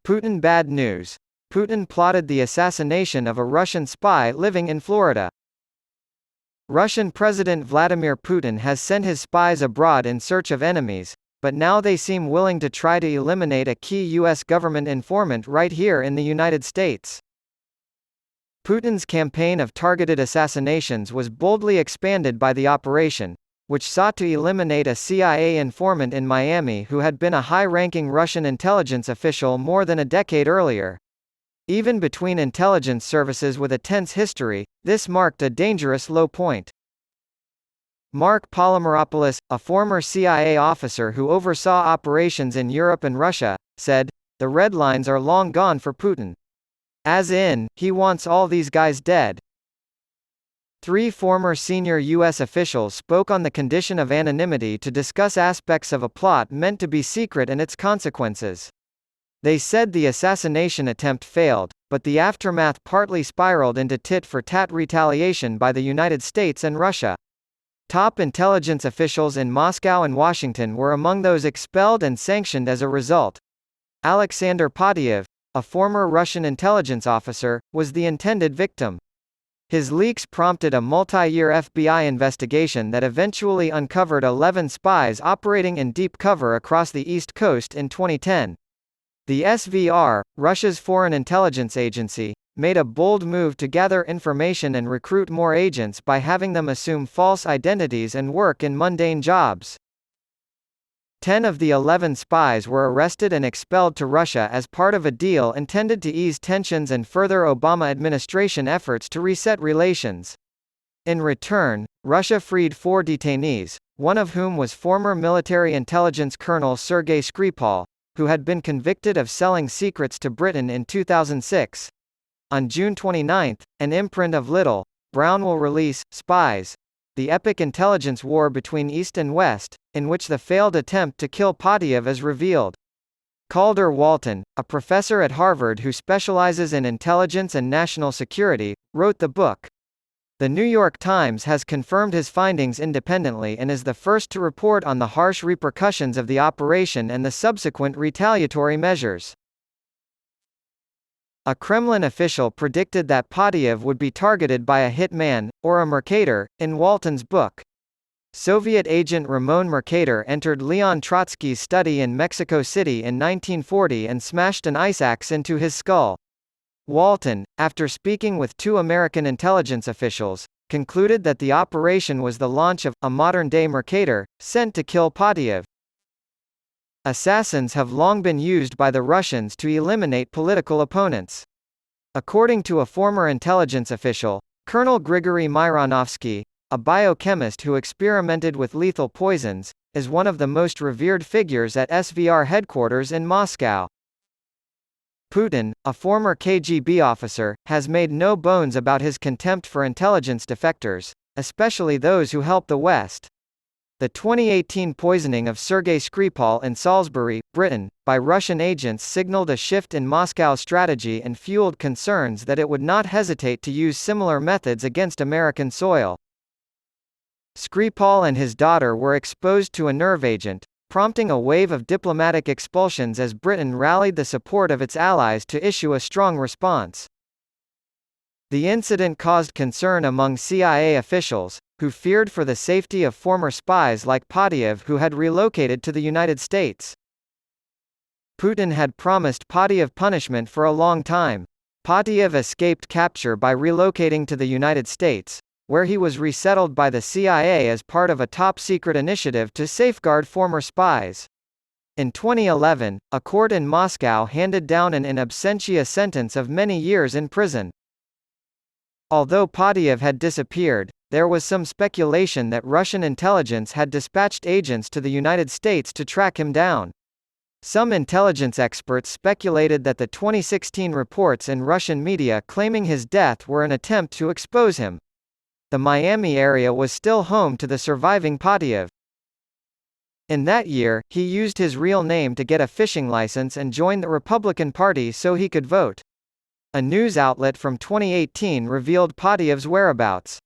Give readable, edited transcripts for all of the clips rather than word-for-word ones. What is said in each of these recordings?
Putin Bad News Putin plotted the assassination of a Russian spy living in Florida. Russian President Vladimir Putin has sent his spies abroad in search of enemies, but now they seem willing to try to eliminate a key U.S. government informant right here in the United States. Putin's campaign of targeted assassinations was boldly expanded by the operation, which sought to eliminate a CIA informant in Miami who had been a high-ranking Russian intelligence official more than a decade earlier. Even between intelligence services with a tense history, this marked a dangerous low point. Mark Polymeropoulos, a former CIA officer who oversaw operations in Europe and Russia, said, "The red lines are long gone for Putin. As in, he wants all these guys dead." Three former senior U.S. officials spoke on the condition of anonymity to discuss aspects of a plot meant to be secret and its consequences. They said the assassination attempt failed, but the aftermath partly spiraled into tit-for-tat retaliation by the United States and Russia. Top intelligence officials in Moscow and Washington were among those expelled and sanctioned as a result. Alexander Podiev, a former Russian intelligence officer, was the intended victim. His leaks prompted a multi-year FBI investigation that eventually uncovered 11 spies operating in deep cover across the East Coast in 2010. The SVR, Russia's foreign intelligence agency, made a bold move to gather information and recruit more agents by having them assume false identities and work in mundane jobs. 10 of the 11 spies were arrested and expelled to Russia as part of a deal intended to ease tensions and further Obama administration efforts to reset relations. In return, Russia freed 4 detainees, one of whom was former military intelligence colonel Sergei Skripal, who had been convicted of selling secrets to Britain in 2006. On June 29, an imprint of Little, Brown will release Spies, the epic intelligence war between East and West, in which the failed attempt to kill Podiev is revealed. Calder Walton, a professor at Harvard who specializes in intelligence and national security, wrote the book. The New York Times has confirmed his findings independently and is the first to report on the harsh repercussions of the operation and the subsequent retaliatory measures. A Kremlin official predicted that Podiev would be targeted by a hitman, or a Mercator, in Walton's book. Soviet agent Ramon Mercator entered Leon Trotsky's study in Mexico City in 1940 and smashed an ice axe into his skull. Walton, after speaking with 2 American intelligence officials, concluded that the operation was the launch of a modern-day Mercator, sent to kill Podiev. Assassins have long been used by the Russians to eliminate political opponents. According to a former intelligence official, Colonel Grigory Myronovsky, a biochemist who experimented with lethal poisons, is one of the most revered figures at SVR headquarters in Moscow. Putin, a former KGB officer, has made no bones about his contempt for intelligence defectors, especially those who help the West. The 2018 poisoning of Sergei Skripal in Salisbury, Britain, by Russian agents signaled a shift in Moscow's strategy and fueled concerns that it would not hesitate to use similar methods against American soil. Skripal and his daughter were exposed to a nerve agent, prompting a wave of diplomatic expulsions as Britain rallied the support of its allies to issue a strong response. The incident caused concern among CIA officials, who feared for the safety of former spies like Podiev who had relocated to the United States. Putin had promised Podiev punishment for a long time. Podiev escaped capture by relocating to the United States, where he was resettled by the CIA as part of a top-secret initiative to safeguard former spies. In 2011, a court in Moscow handed down an in absentia sentence of many years in prison. Although Podiev had disappeared, there was some speculation that Russian intelligence had dispatched agents to the United States to track him down. Some intelligence experts speculated that the 2016 reports in Russian media claiming his death were an attempt to expose him. The Miami area was still home to the surviving Podiev. In that year, he used his real name to get a fishing license and joined the Republican Party so he could vote. A news outlet from 2018 revealed Podiev's whereabouts.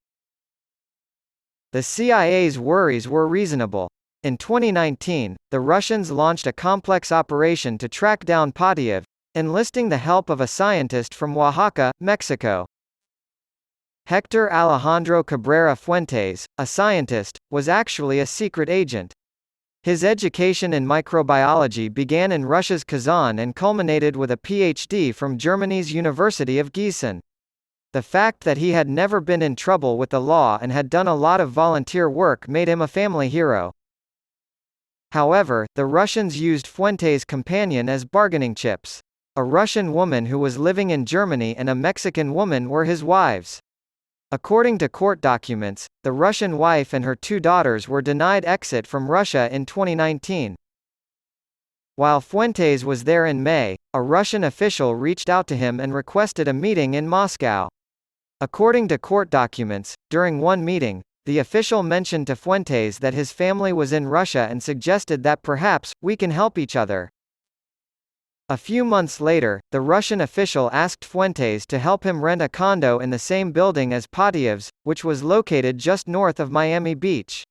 The CIA's worries were reasonable. In 2019, the Russians launched a complex operation to track down Podiev, enlisting the help of a scientist from Oaxaca, Mexico. Hector Alejandro Cabrera Fuentes, a scientist, was actually a secret agent. His education in microbiology began in Russia's Kazan and culminated with a PhD from Germany's University of Gießen. The fact that he had never been in trouble with the law and had done a lot of volunteer work made him a family hero. However, the Russians used Fuentes' companion as bargaining chips. A Russian woman who was living in Germany and a Mexican woman were his wives. According to court documents, the Russian wife and her 2 daughters were denied exit from Russia in 2019. While Fuentes was there in May, a Russian official reached out to him and requested a meeting in Moscow. According to court documents, during one meeting, the official mentioned to Fuentes that his family was in Russia and suggested that perhaps, we can help each other. A few months later, the Russian official asked Fuentes to help him rent a condo in the same building as Patiev's, which was located just north of Miami Beach.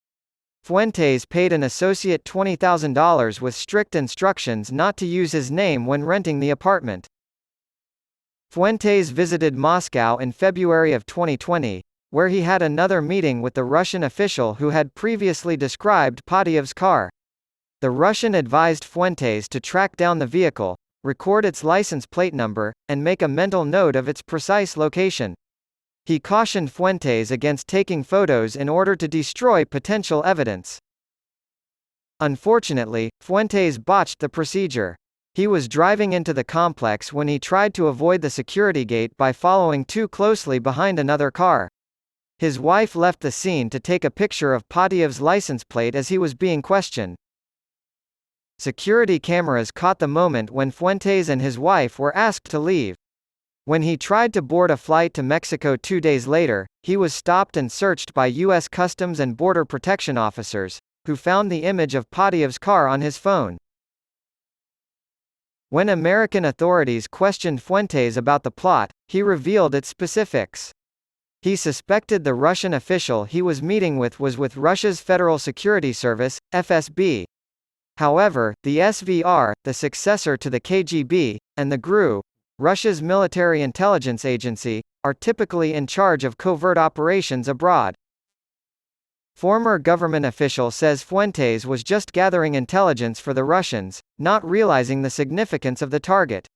Fuentes paid an associate $20,000 with strict instructions not to use his name when renting the apartment. Fuentes visited Moscow in February of 2020, where he had another meeting with the Russian official who had previously described Patiev's car. The Russian advised Fuentes to track down the vehicle, record its license plate number, and make a mental note of its precise location. He cautioned Fuentes against taking photos in order to destroy potential evidence. Unfortunately, Fuentes botched the procedure. He was driving into the complex when he tried to avoid the security gate by following too closely behind another car. His wife left the scene to take a picture of Patiev's license plate as he was being questioned. Security cameras caught the moment when Fuentes and his wife were asked to leave. When he tried to board a flight to Mexico 2 days later, he was stopped and searched by U.S. Customs and Border Protection officers, who found the image of Patiev's car on his phone. When American authorities questioned Fuentes about the plot, he revealed its specifics. He suspected the Russian official he was meeting with was with Russia's Federal Security Service, FSB. However, the SVR, the successor to the KGB, and the GRU, Russia's military intelligence agency, are typically in charge of covert operations abroad. Former government official says Fuentes was just gathering intelligence for the Russians, not realizing the significance of the target.